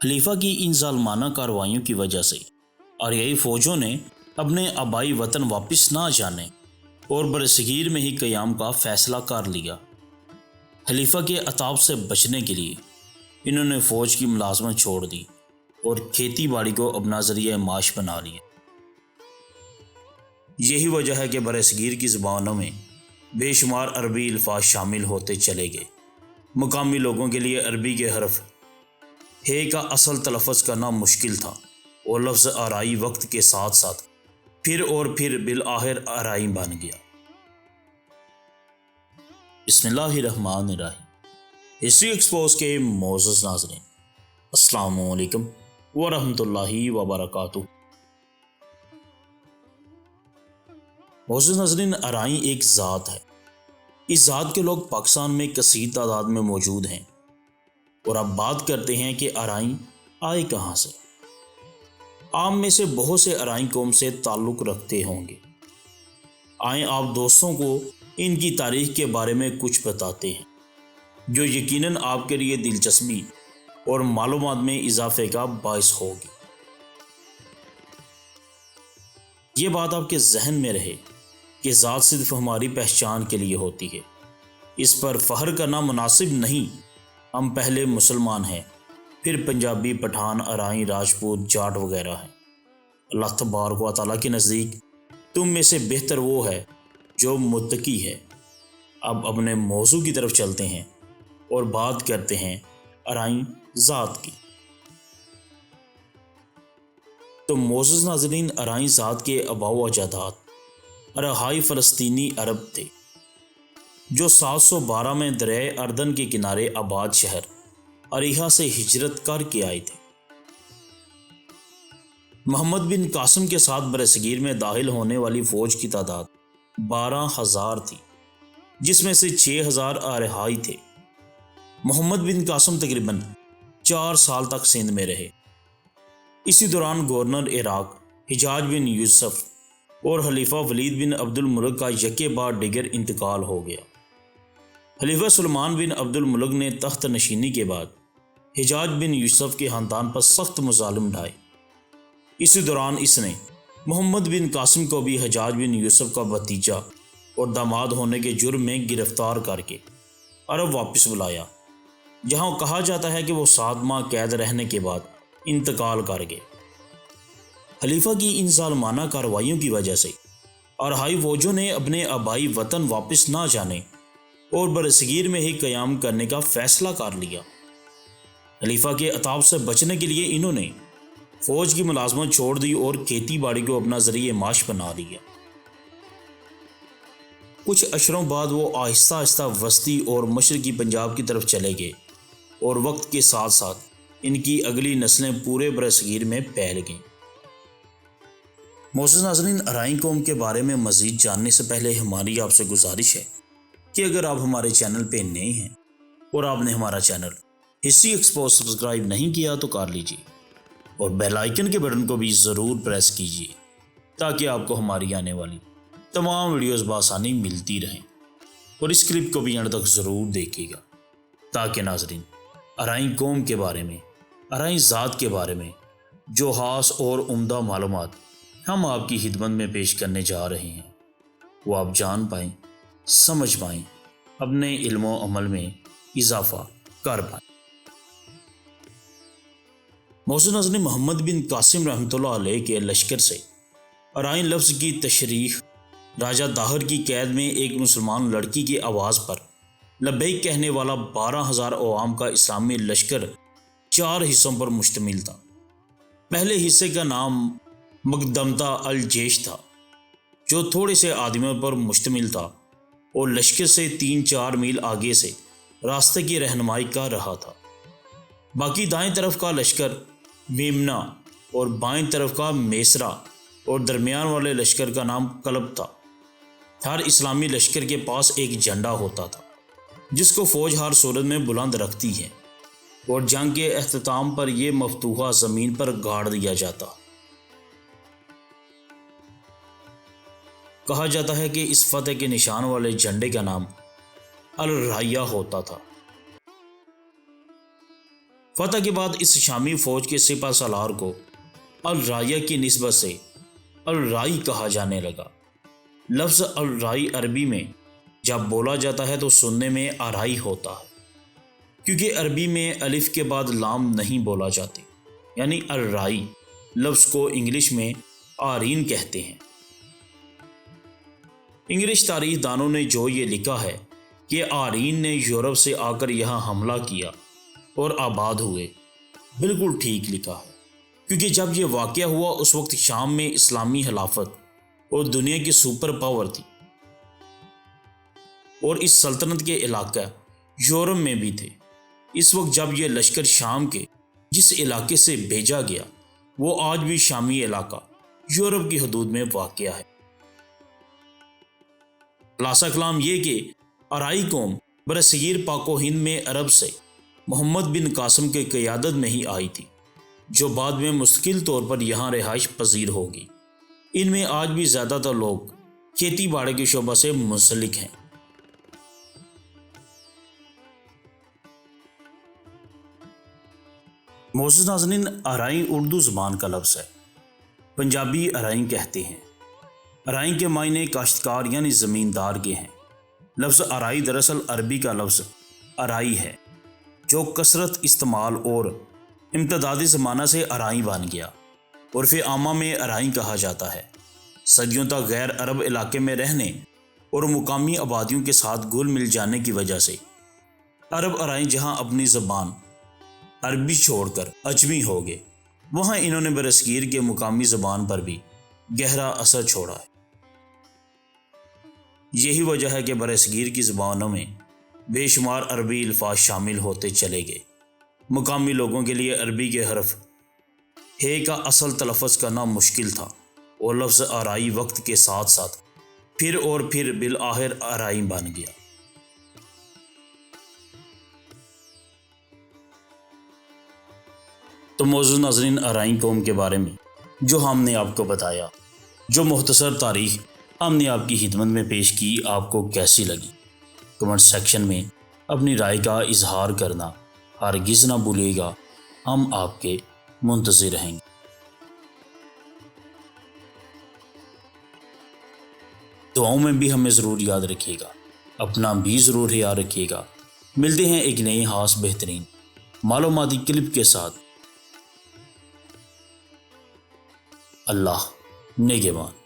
खलीफा की इन ज़ालमाना कार्रवाइयों की वजह से आरियाई फ़ौजों ने अपने आबाई वतन वापस ना जाने और बरसगीर में ही क़याम का फ़ैसला कर लिया। खलीफा के अताब से बचने के लिए इन्होंने फ़ौज की मुलाजमत छोड़ दी और खेती बाड़ी को अपना ज़रिया माश बना लिया। यही वजह है कि बरसगीर की ज़बानों में बेशुमार अरबी अल्फाज शामिल होते चले गए। मुकामी लोगों के लिए अरबी के हरफ हे का असल तलफ़्फ़ुज़ करना मुश्किल था और लफ्ज़ आराई वक्त के साथ साथ फिर और फिर बिल आखिर आराई बन गया। बिस्मिल्लाहिर्रहमानिर्रहीम। हिस्ट्री एक्सपोज के मोअज़्ज़ज़ नाज़रीन, अस्सलामु अलैकुम व रहमतुल्लाहि व बरकातुहू। मोअज़्ज़ज़ नाज़रीन, आराई एक ज़ात है। इस ज़ात के लोग पाकिस्तान में कसीर तादाद में मौजूद हैं। और अब बात करते हैं कि आराई आए कहाँ से। आम में से बहुत से आराई कौम से ताल्लुक़ रखते होंगे। आए आप दोस्तों को इनकी तारीख़ के बारे में कुछ बताते हैं जो यकीनन आपके लिए दिलचस्पी और मालूमात में इजाफे का बाइस होगी। ये बात आपके जहन में रहे कि ज़ात सिर्फ हमारी पहचान के लिए होती है। इस पर फ़ख्र करना मुनासिब नहीं। हम पहले मुसलमान हैं, फिर पंजाबी, पठान, अराई, राजपूत, जाट वगैरह हैं। अल्लाह तबारक व तआला के नज़दीक तुम में से बेहतर वो है जो मुत्तकी है। अब अपने मौजू की तरफ चलते हैं और बात करते हैं आराई ज़ात की। तो मोअज़्ज़ज़ नाज़रीन, आराई ज़ात के आबाओ अजदाद अरहाई फ़लस्तीनी अरब थे जो 712 में दरियाए अर्दन के किनारे आबाद शहर अरीहा से हिजरत करके आए थे। मोहम्मद बिन कासिम के साथ बरसगीर में दाखिल होने वाली फ़ौज की तादाद 12,000 थी, जिसमें से 6,000 अरहाई थे। मोहम्मद बिन कासिम तकरीबन 4 साल तक सिंध में रहे। इसी दौरान गवर्नर इराक हिजाज बिन यूसुफ और खलीफा वलीद बिन अब्दुल मुल्क का यके बाद दिगर इंतकाल हो गया। खलीफा सुलेमान बिन अब्दुल मुल्क ने तख्त नशीनी के बाद हिजाज बिन यूसुफ के ख़ानदान पर सख्त मज़ालिम ढाए। इसी दौरान इसने मोहम्मद बिन कासिम को भी हिजाज बिन यूसुफ का भतीजा और दामाद होने के जुर्म में गिरफ्तार करके अरब वापस बुलाया, जहाँ कहा जाता है कि वो 7 माह कैद रहने के बाद इंतकाल कर गए। खलीफा की इन ज़ालमाना कार्रवाइयों की वजह से अरहाई फ़ौजों ने अपने आबाई वतन वापस ना जाने और बरसगीर में ही क़याम करने का फ़ैसला कर लिया। खलीफा के अताब से बचने के लिए इन्होंने फ़ौज की मुलाजमत छोड़ दी और खेती बाड़ी को अपना ज़रिए माश बना लिया। कुछ अशरों बाद वो आहिस्ता आहिस्ता वस्ती और मशरकी पंजाब की तरफ चले गए और वक्त के साथ साथ इनकी अगली नस्लें पूरे बरसगीर में फैल गईं। मोअज़्ज़ज़ नाज़रीन, आराई कौम के बारे में मज़ीद जानने से पहले हमारी आपसे गुजारिश है कि अगर आप हमारे चैनल पे नए हैं और आपने हमारा चैनल हिस्ट्री एक्सपोज सब्सक्राइब नहीं किया तो कर लीजिए और बेल आइकन के बटन को भी ज़रूर प्रेस कीजिए ताकि आपको हमारी आने वाली तमाम वीडियोस बआसानी मिलती रहें। और इस क्लिप को भी अंत तक ज़रूर देखिएगा ताकि नाज़रीन आराई कौम के बारे में, आराई ज़ात के बारे में जो ख़ास और उम्दा मालूमात हम आपकी खिदमत में पेश करने जा रहे हैं वो आप जान पाएँ, समझ पाएँ, अपने इल्म व अमल में इजाफ़ा कर पाएँ। मोअज़्ज़ज़ नाज़रीन, मोहम्मद बिन कासिम रहमतुल्लाह अलैह के लश्कर से आराई लफ्ज़ की तशरीह राजा दाहिर की कैद में एक मुसलमान लड़की की आवाज़ पर लब्बैक कहने वाला 12,000 अवाम का इस्लामी लश्कर 4 हिस्सों पर मुश्तमिल था। पहले हिस्से का नाम मकदमता अल जैश था, जो थोड़े से आदमियों पर मुश्तमिल था और लश्कर से 3-4 मील आगे से रास्ते की रहनुमाई कर रहा था। बाकी दाएं तरफ का लश्कर मेमना और बाएं तरफ का मेसरा और दरमियान वाले लश्कर का नाम कलब था। हर इस्लामी लश्कर के पास एक झंडा होता था जिसको फ़ौज हर सूरत में बुलंद रखती है और जंग के अख्ताम पर यह मफतूहा ज़मीन पर गाड़ दिया जाता। कहा जाता है कि इस फतेह के निशान वाले झंडे का नाम अल राया होता था। فتح کے بعد اس شامی فوج کے سپہ سالار کو الرائیہ کی نسبت سے الرائی کہا جانے لگا۔ لفظ الرائی عربی میں جب بولا جاتا ہے تو سننے میں آرائی ہوتا ہے، کیونکہ عربی میں الف کے بعد لام نہیں بولا جاتے، یعنی الرائی لفظ کو انگلش میں آرین کہتے ہیں۔ انگلش تاریخ دانوں نے جو یہ لکھا ہے کہ آرین نے یورپ سے آ کر یہاں حملہ کیا اور آباد ہوئے، بالکل ٹھیک لکھا ہے، کیونکہ جب یہ واقعہ ہوا اس وقت شام میں اسلامی خلافت اور دنیا کی سپر پاور تھی، اور اس سلطنت کے علاقہ یورپ میں بھی تھے۔ اس وقت جب یہ لشکر شام کے جس علاقے سے بھیجا گیا وہ آج بھی شامی علاقہ یورپ کی حدود میں واقع ہے۔ خلاصہ کلام یہ کہ آرائی قوم برصغیر پاک و ہند میں عرب سے محمد بن قاسم کے قیادت میں ہی آئی تھی، جو بعد میں مستقل طور پر یہاں رہائش پذیر ہوگی۔ ان میں آج بھی زیادہ تر لوگ کھیتی باڑی کے شعبہ سے منسلک ہیں۔ معزز ناظرین، آرائیں اردو زبان کا لفظ ہے، پنجابی ارائیں کہتے ہیں۔ ارائیں کے معنی کاشتکار یعنی زمیندار کے ہیں۔ لفظ آرائی دراصل عربی کا لفظ ارائی ہے، جو کثرت استعمال اور امتدادی زمانہ سے ارائیں بن گیا۔ عرف عامہ میں ارائیں کہا جاتا ہے۔ صدیوں تک غیر عرب علاقے میں رہنے اور مقامی آبادیوں کے ساتھ گھل مل جانے کی وجہ سے عرب ارائیں جہاں اپنی زبان عربی چھوڑ کر اجمی ہو گئے، وہاں انہوں نے برصغیر کے مقامی زبان پر بھی گہرا اثر چھوڑا ہے۔ یہی وجہ ہے کہ برصغیر کی زبانوں میں بے شمار عربی الفاظ شامل ہوتے چلے گئے۔ مقامی لوگوں کے لیے عربی کے حرف ہے کا اصل تلفظ کرنا مشکل تھا، اور لفظ آرائی وقت کے ساتھ ساتھ پھر اور پھر بالآخر آرائی بن گیا۔ تو معزز ناظرین، آرائیں قوم کے بارے میں جو ہم نے آپ کو بتایا، جو مختصر تاریخ ہم نے آپ کی خدمت میں پیش کی، آپ کو کیسی لگی؟ کمنٹ سیکشن میں اپنی رائے کا اظہار کرنا ہرگز نہ بھولیے گا، ہم آپ کے منتظر رہیں گے۔ دعاؤں میں بھی ہمیں ضرور یاد رکھیے گا، اپنا بھی ضرور خیال رکھیے گا۔ ملتے ہیں ایک نئے خاص بہترین معلوماتی کلپ کے ساتھ۔ اللہ نگہبان۔